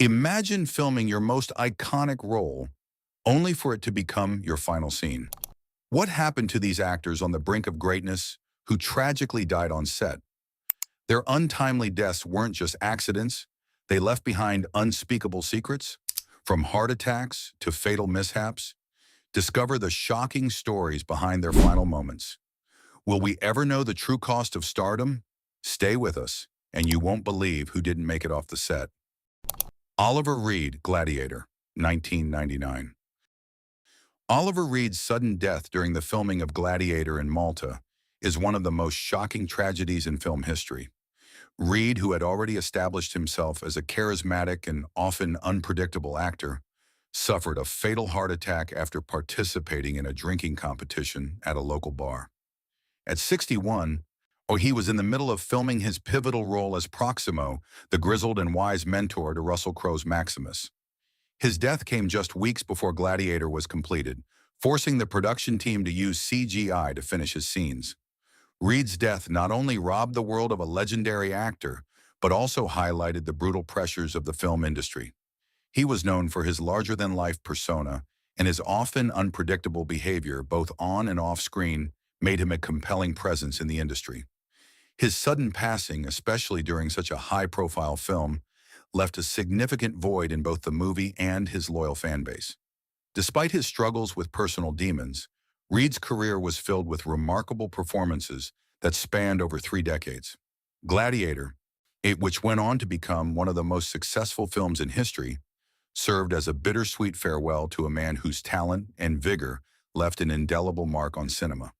Imagine filming your most iconic role only for it to become your final scene. What happened to these actors on the brink of greatness who tragically died on set? Their untimely deaths weren't just accidents, they left behind unspeakable secrets. From heart attacks to fatal mishaps, discover the shocking stories behind their final moments. Will we ever know the true cost of stardom? Stay with us, and you won't believe who didn't make it off the set. Oliver Reed, Gladiator, 1999. Oliver Reed's sudden death during the filming of Gladiator in Malta is one of the most shocking tragedies in film history. Reed, who had already established himself as a charismatic and often unpredictable actor, suffered a fatal heart attack after participating in a drinking competition at a local bar. At 61, he was in the middle of filming his pivotal role as Proximo, the grizzled and wise mentor to Russell Crowe's Maximus. His death came just weeks before Gladiator was completed, forcing the production team to use CGI to finish his scenes. Reed's death not only robbed the world of a legendary actor, but also highlighted the brutal pressures of the film industry. He was known for his larger-than-life persona, and his often unpredictable behavior, both on and off screen, made him a compelling presence in the industry. His sudden passing, especially during such a high-profile film, left a significant void in both the movie and his loyal fan base. Despite his struggles with personal demons, Reed's career was filled with remarkable performances that spanned over 3 decades. Gladiator, which went on to become one of the most successful films in history, served as a bittersweet farewell to a man whose talent and vigor left an indelible mark on cinema.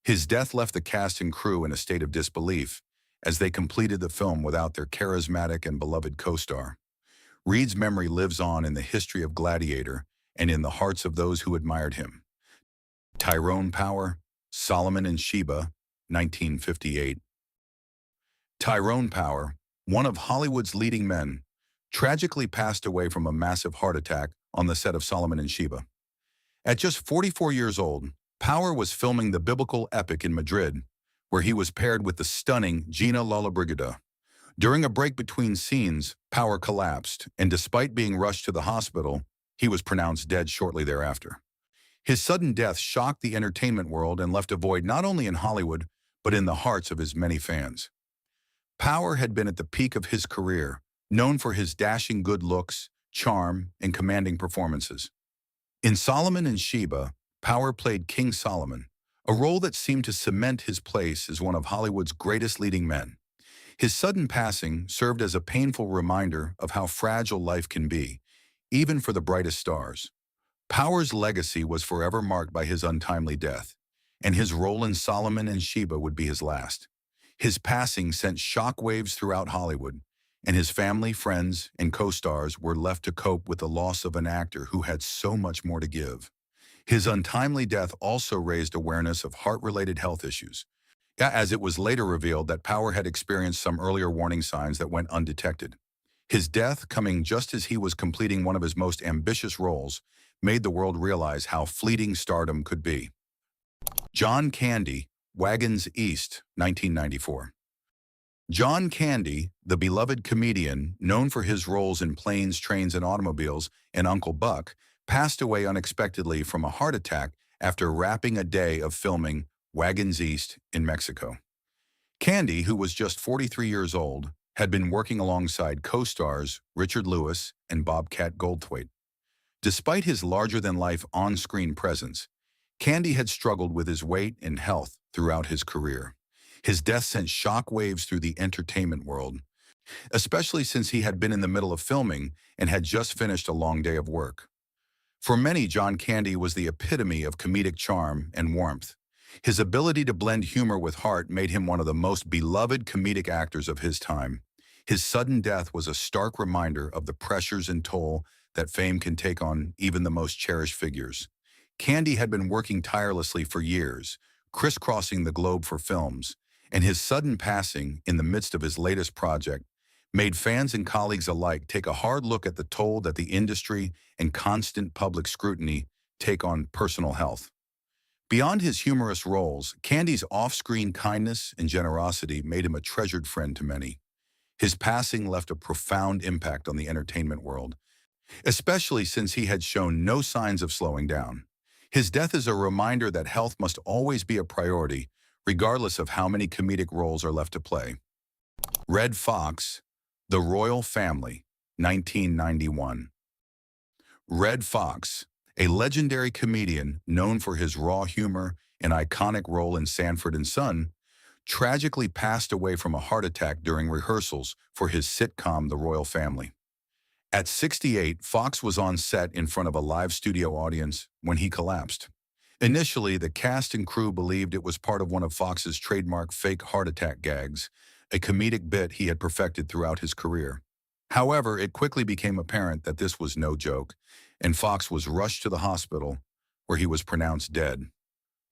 His death left the cast and crew in a state of disbelief as they completed the film without their charismatic and beloved co-star. Reed's memory lives on in the history of Gladiator and in the hearts of those who admired him. Tyrone Power, Solomon and Sheba, 1958. Tyrone Power, one of Hollywood's leading men, tragically passed away from a massive heart attack on the set of Solomon and Sheba. At just 44 years old, Power was filming the biblical epic in Madrid, where he was paired with the stunning Gina Lollobrigida. During a break between scenes, Power collapsed, and despite being rushed to the hospital, he was pronounced dead shortly thereafter. His sudden death shocked the entertainment world and left a void not only in Hollywood, but in the hearts of his many fans. Power had been at the peak of his career, known for his dashing good looks, charm, and commanding performances. In Solomon and Sheba, Power played King Solomon, a role that seemed to cement his place as one of Hollywood's greatest leading men. His sudden passing served as a painful reminder of how fragile life can be, even for the brightest stars. Power's legacy was forever marked by his untimely death, and his role in Solomon and Sheba would be his last. His passing sent shockwaves throughout Hollywood, and his family, friends, and co-stars were left to cope with the loss of an actor who had so much more to give. His untimely death also raised awareness of heart-related health issues, as it was later revealed that Power had experienced some earlier warning signs that went undetected. His death, coming just as he was completing one of his most ambitious roles, made the world realize how fleeting stardom could be. John Candy, Wagons East, 1994. John Candy, the beloved comedian known for his roles in Planes, Trains, and Automobiles and Uncle Buck, passed away unexpectedly from a heart attack after wrapping a day of filming Wagons East in Mexico. Candy, who was just 43 years old, had been working alongside co-stars Richard Lewis and Bobcat Goldthwait. Despite his larger-than-life on-screen presence, Candy had struggled with his weight and health throughout his career. His death sent shockwaves through the entertainment world, especially since he had been in the middle of filming and had just finished a long day of work. For many, John Candy was the epitome of comedic charm and warmth. His ability to blend humor with heart made him one of the most beloved comedic actors of his time. His sudden death was a stark reminder of the pressures and toll that fame can take on even the most cherished figures. Candy had been working tirelessly for years, crisscrossing the globe for films, and his sudden passing in the midst of his latest project made fans and colleagues alike take a hard look at the toll that the industry and constant public scrutiny take on personal health. Beyond his humorous roles, Candy's off-screen kindness and generosity made him a treasured friend to many. His passing left a profound impact on the entertainment world, especially since he had shown no signs of slowing down. His death is a reminder that health must always be a priority, regardless of how many comedic roles are left to play. Redd Foxx, The Royal Family, 1991. Redd Foxx, a legendary comedian known for his raw humor and iconic role in Sanford and Son, tragically passed away from a heart attack during rehearsals for his sitcom The Royal Family. At 68, Foxx was on set in front of a live studio audience when he collapsed. Initially, the cast and crew believed it was part of one of Foxx's trademark fake heart attack gags, a comedic bit he had perfected throughout his career. However, it quickly became apparent that this was no joke, and Foxx was rushed to the hospital, where he was pronounced dead.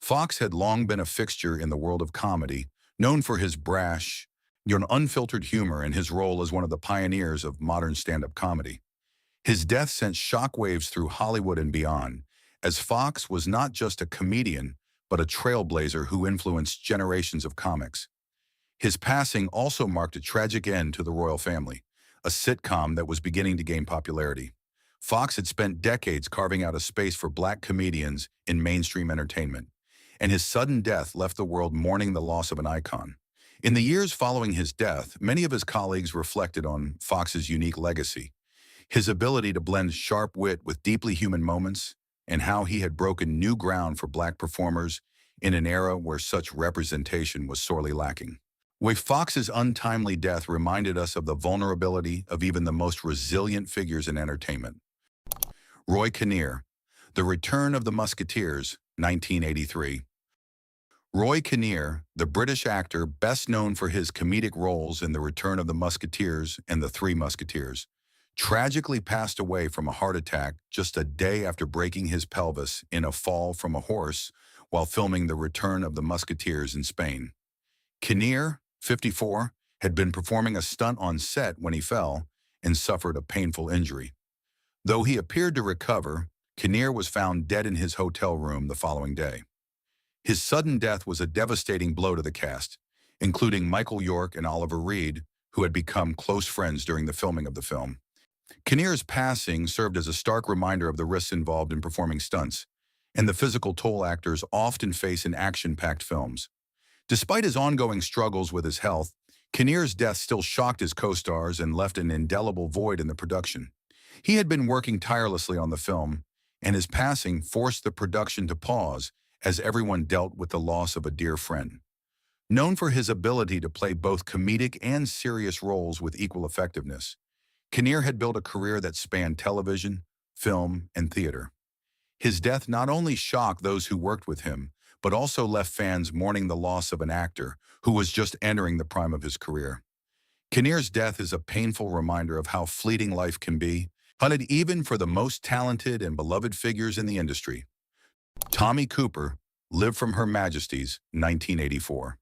Foxx had long been a fixture in the world of comedy, known for his brash, yet unfiltered humor and his role as one of the pioneers of modern stand-up comedy. His death sent shockwaves through Hollywood and beyond, as Foxx was not just a comedian, but a trailblazer who influenced generations of comics. His passing also marked a tragic end to The Royal Family, a sitcom that was beginning to gain popularity. Foxx had spent decades carving out a space for black comedians in mainstream entertainment, and his sudden death left the world mourning the loss of an icon. In the years following his death, many of his colleagues reflected on Foxx's unique legacy, his ability to blend sharp wit with deeply human moments, and how he had broken new ground for black performers in an era where such representation was sorely lacking. Foxx's untimely death reminded us of the vulnerability of even the most resilient figures in entertainment. Roy Kinnear, The Return of the Musketeers, 1983. Roy Kinnear, the British actor best known for his comedic roles in The Return of the Musketeers and The Three Musketeers, tragically passed away from a heart attack just a day after breaking his pelvis in a fall from a horse while filming The Return of the Musketeers in Spain. Kinnear, 54, had been performing a stunt on set when he fell and suffered a painful injury. Though he appeared to recover, Kinnear was found dead in his hotel room the following day. His sudden death was a devastating blow to the cast, including Michael York and Oliver Reed, who had become close friends during the filming of the film. Kinnear's passing served as a stark reminder of the risks involved in performing stunts, and the physical toll actors often face in action-packed films. Despite his ongoing struggles with his health, Kinnear's death still shocked his co-stars and left an indelible void in the production. He had been working tirelessly on the film, and his passing forced the production to pause as everyone dealt with the loss of a dear friend. Known for his ability to play both comedic and serious roles with equal effectiveness, Kinnear had built a career that spanned television, film, and theater. His death not only shocked those who worked with him, but also left fans mourning the loss of an actor who was just entering the prime of his career. Kinnear's death is a painful reminder of how fleeting life can be, hunted even for the most talented and beloved figures in the industry. Tommy Cooper, Live from Her Majesty's, 1984.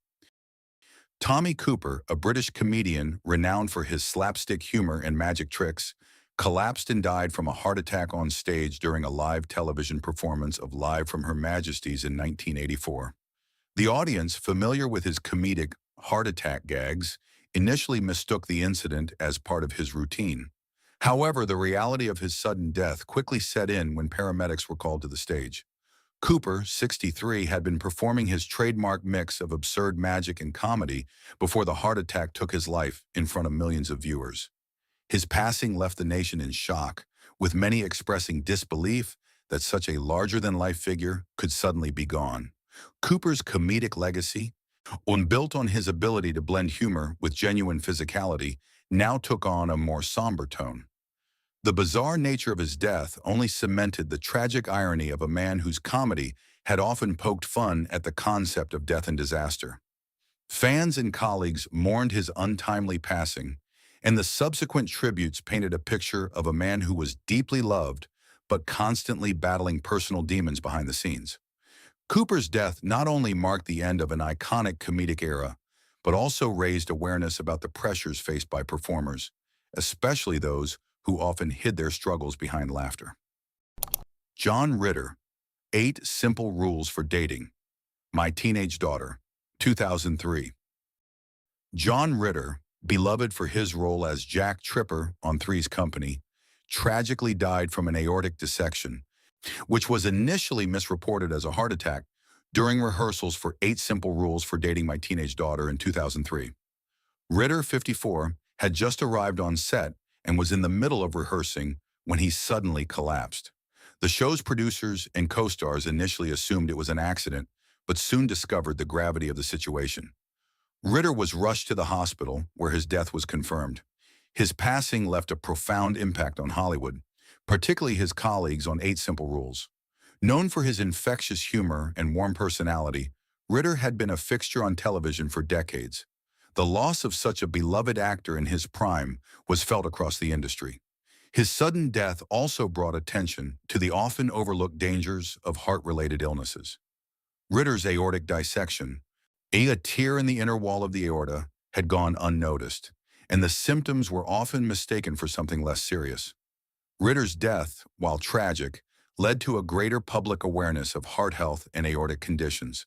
Tommy Cooper, a British comedian renowned for his slapstick humor and magic tricks, collapsed and died from a heart attack on stage during a live television performance of Live from Her Majesty's in 1984. The audience, familiar with his comedic heart attack gags, initially mistook the incident as part of his routine. However, the reality of his sudden death quickly set in when paramedics were called to the stage. Cooper, 63, had been performing his trademark mix of absurd magic and comedy before the heart attack took his life in front of millions of viewers. His passing left the nation in shock, with many expressing disbelief that such a larger-than-life figure could suddenly be gone. Cooper's comedic legacy, built on his ability to blend humor with genuine physicality, now took on a more somber tone. The bizarre nature of his death only cemented the tragic irony of a man whose comedy had often poked fun at the concept of death and disaster. Fans and colleagues mourned his untimely passing, and the subsequent tributes painted a picture of a man who was deeply loved but constantly battling personal demons behind the scenes. Cooper's death not only marked the end of an iconic comedic era, but also raised awareness about the pressures faced by performers, especially those who often hid their struggles behind laughter. John Ritter, 8 Simple Rules for Dating. My Teenage Daughter, 2003. John Ritter, beloved for his role as Jack Tripper on Three's Company, tragically died from an aortic dissection, which was initially misreported as a heart attack during rehearsals for 8 Simple Rules for Dating My Teenage Daughter in 2003. Ritter, 54, had just arrived on set and was in the middle of rehearsing when he suddenly collapsed. The show's producers and co-stars initially assumed it was an accident, but soon discovered the gravity of the situation. Ritter was rushed to the hospital, where his death was confirmed. His passing left a profound impact on Hollywood, particularly his colleagues on 8 Simple Rules. Known for his infectious humor and warm personality, Ritter had been a fixture on television for decades. The loss of such a beloved actor in his prime was felt across the industry. His sudden death also brought attention to the often overlooked dangers of heart-related illnesses. Ritter's aortic dissection, a tear in the inner wall of the aorta, had gone unnoticed, and the symptoms were often mistaken for something less serious. Ritter's death, while tragic, led to a greater public awareness of heart health and aortic conditions.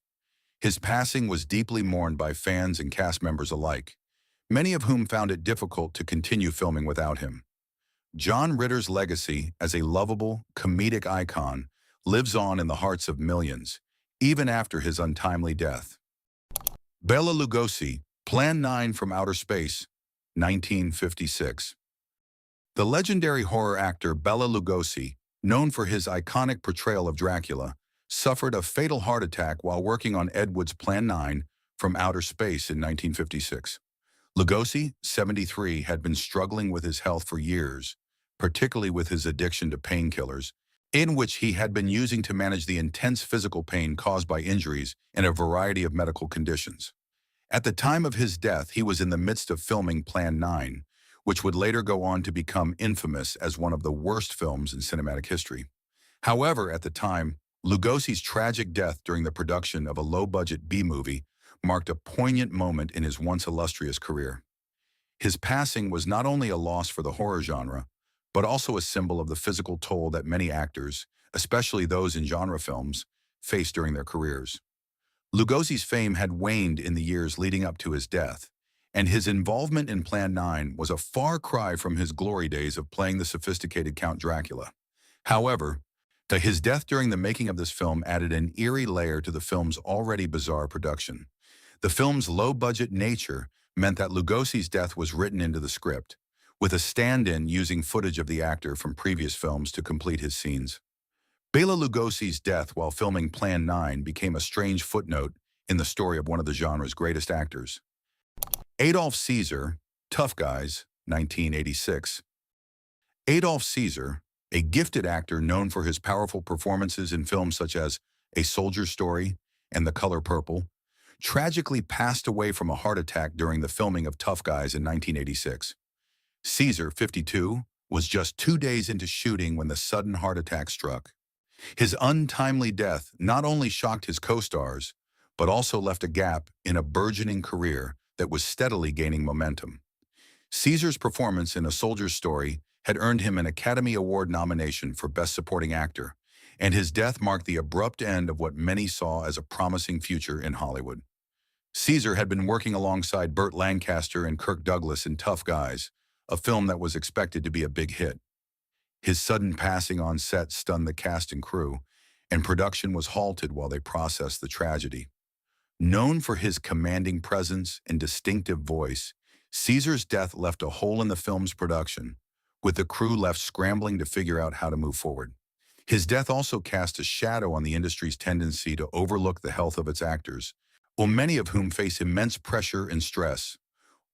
His passing was deeply mourned by fans and cast members alike, many of whom found it difficult to continue filming without him. John Ritter's legacy as a lovable, comedic icon lives on in the hearts of millions, even after his untimely death. Bela Lugosi, Plan 9 from Outer Space, 1956. The legendary horror actor Bela Lugosi, known for his iconic portrayal of Dracula, suffered a fatal heart attack while working on Ed Wood's Plan 9 from Outer Space in 1956. Lugosi, 73, had been struggling with his health for years, particularly with his addiction to painkillers, in which he had been using to manage the intense physical pain caused by injuries and a variety of medical conditions. At the time of his death, he was in the midst of filming Plan 9, which would later go on to become infamous as one of the worst films in cinematic history. However, at the time, Lugosi's tragic death during the production of a low-budget B-movie marked a poignant moment in his once illustrious career. His passing was not only a loss for the horror genre, but also a symbol of the physical toll that many actors, especially those in genre films, face during their careers. Lugosi's fame had waned in the years leading up to his death, and his involvement in Plan 9 was a far cry from his glory days of playing the sophisticated Count Dracula. However, his death during the making of this film added an eerie layer to the film's already bizarre production. The film's low-budget nature meant that Lugosi's death was written into the script, with a stand-in using footage of the actor from previous films to complete his scenes. Bela Lugosi's death while filming Plan 9 became a strange footnote in the story of one of the genre's greatest actors. Adolph Caesar, Tough Guys, 1986. Adolph Caesar, a gifted actor known for his powerful performances in films such as A Soldier's Story and The Color Purple, tragically passed away from a heart attack during the filming of Tough Guys in 1986. Caesar, 52, was just 2 days into shooting when the sudden heart attack struck. His untimely death not only shocked his co-stars, but also left a gap in a burgeoning career that was steadily gaining momentum. Caesar's performance in A Soldier's Story had earned him an Academy Award nomination for Best Supporting Actor, and his death marked the abrupt end of what many saw as a promising future in Hollywood. Caesar had been working alongside Burt Lancaster and Kirk Douglas in Tough Guys, a film that was expected to be a big hit. His sudden passing on set stunned the cast and crew, and production was halted while they processed the tragedy. Known for his commanding presence and distinctive voice, Caesar's death left a hole in the film's production, with the crew left scrambling to figure out how to move forward. His death also cast a shadow on the industry's tendency to overlook the health of its actors, while many of whom face immense pressure and stress,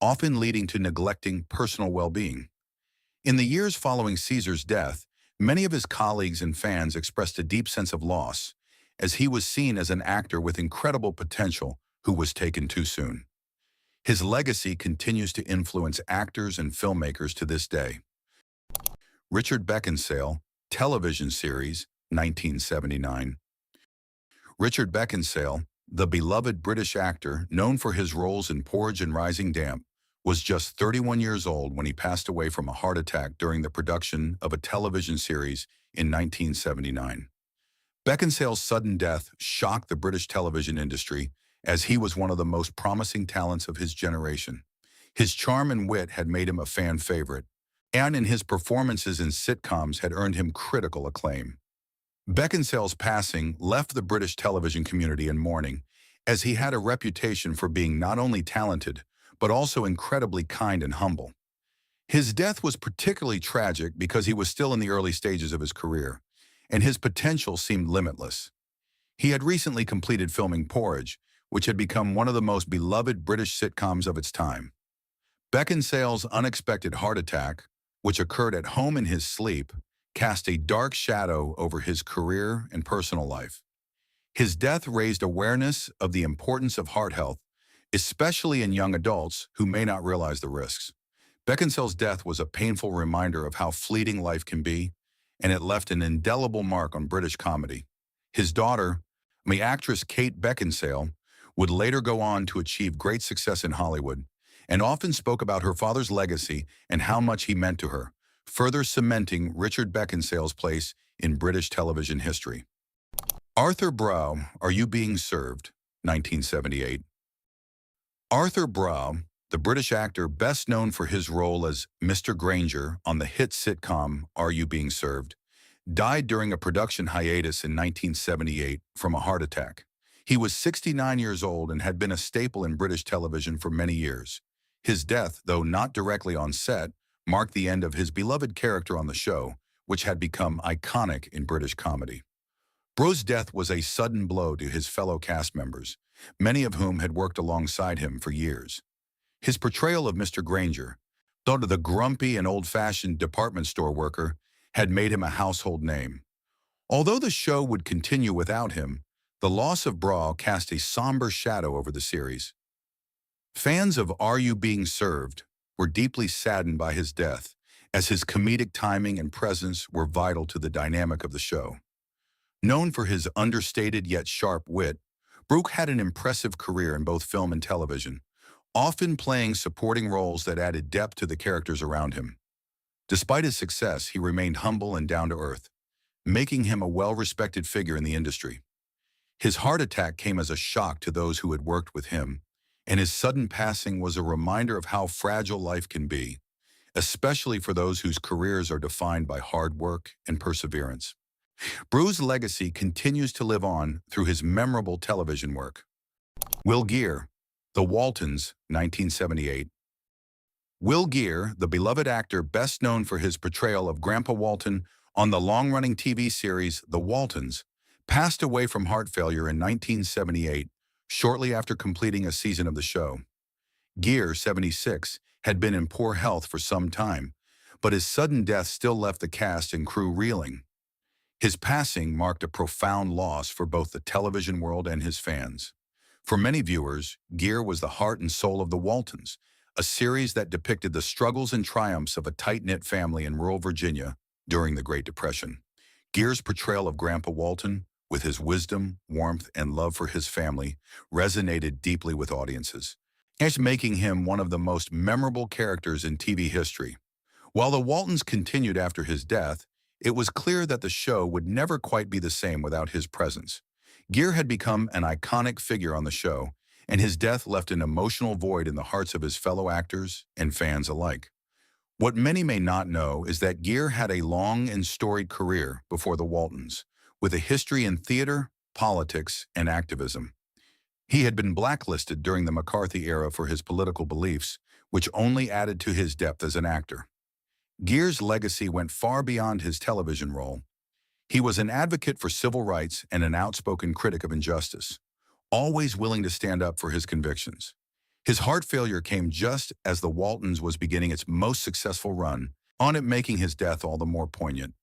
often leading to neglecting personal well-being. In the years following Caesar's death, many of his colleagues and fans expressed a deep sense of loss, as he was seen as an actor with incredible potential who was taken too soon. His legacy continues to influence actors and filmmakers to this day. Richard Beckinsale, television series, 1979. Richard Beckinsale, the beloved British actor known for his roles in Porridge and Rising Damp, was just 31 years old when he passed away from a heart attack during the production of a television series in 1979. Beckinsale's sudden death shocked the British television industry, as he was one of the most promising talents of his generation. His charm and wit had made him a fan favorite, and in his performances in sitcoms had earned him critical acclaim. Beckinsale's passing left the British television community in mourning, as he had a reputation for being not only talented, but also incredibly kind and humble. His death was particularly tragic because he was still in the early stages of his career, and his potential seemed limitless. He had recently completed filming Porridge, which had become one of the most beloved British sitcoms of its time. Beckinsale's unexpected heart attack, which occurred at home in his sleep, cast a dark shadow over his career and personal life. His death raised awareness of the importance of heart health, especially in young adults who may not realize the risks. Beckinsale's death was a painful reminder of how fleeting life can be, and it left an indelible mark on British comedy. His daughter, the actress Kate Beckinsale, would later go on to achieve great success in Hollywood, and often spoke about her father's legacy and how much he meant to her, further cementing Richard Beckinsale's place in British television history. Arthur Brough, Are You Being Served? 1978. Arthur Brough, the British actor best known for his role as Mr. Granger on the hit sitcom Are You Being Served, died during a production hiatus in 1978 from a heart attack. He was 69 years old and had been a staple in British television for many years. His death, though not directly on set, marked the end of his beloved character on the show, which had become iconic in British comedy. Brough's death was a sudden blow to his fellow cast members, many of whom had worked alongside him for years. His portrayal of Mr. Granger, though the grumpy and old-fashioned department store worker, had made him a household name. Although the show would continue without him, the loss of Brough cast a somber shadow over the series. Fans of Are You Being Served were deeply saddened by his death, as his comedic timing and presence were vital to the dynamic of the show. Known for his understated yet sharp wit, Brough had an impressive career in both film and television, often playing supporting roles that added depth to the characters around him. Despite his success, he remained humble and down-to-earth, making him a well-respected figure in the industry. His heart attack came as a shock to those who had worked with him, and his sudden passing was a reminder of how fragile life can be, especially for those whose careers are defined by hard work and perseverance. Brough's legacy continues to live on through his memorable television work. Will Geer, The Waltons, 1978. Will Geer, the beloved actor best known for his portrayal of Grandpa Walton on the long-running TV series The Waltons, passed away from heart failure in 1978, shortly after completing a season of the show. Geer, 76, had been in poor health for some time, but his sudden death still left the cast and crew reeling. His passing marked a profound loss for both the television world and his fans. For many viewers, Geer was the heart and soul of The Waltons, a series that depicted the struggles and triumphs of a tight-knit family in rural Virginia during the Great Depression. Geer's portrayal of Grandpa Walton, with his wisdom, warmth, and love for his family, resonated deeply with audiences, as making him one of the most memorable characters in TV history. While The Waltons continued after his death, it was clear that the show would never quite be the same without his presence. Geer had become an iconic figure on the show, and his death left an emotional void in the hearts of his fellow actors and fans alike. What many may not know is that Geer had a long and storied career before The Waltons, with a history in theater, politics, and activism. He had been blacklisted during the McCarthy era for his political beliefs, which only added to his depth as an actor. Geer's legacy went far beyond his television role. He was an advocate for civil rights and an outspoken critic of injustice, always willing to stand up for his convictions. His heart failure came just as The Waltons was beginning its most successful run, on it making his death all the more poignant.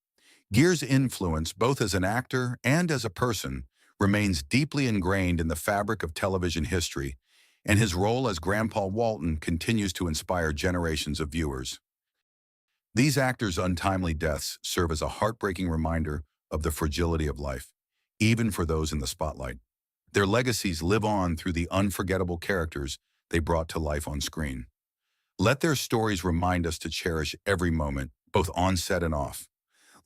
Geer's influence, both as an actor and as a person, remains deeply ingrained in the fabric of television history, and his role as Grandpa Walton continues to inspire generations of viewers. These actors' untimely deaths serve as a heartbreaking reminder of the fragility of life, even for those in the spotlight. Their legacies live on through the unforgettable characters they brought to life on screen. Let their stories remind us to cherish every moment, both on set and off.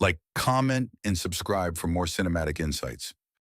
Like, comment, and subscribe for more cinematic insights.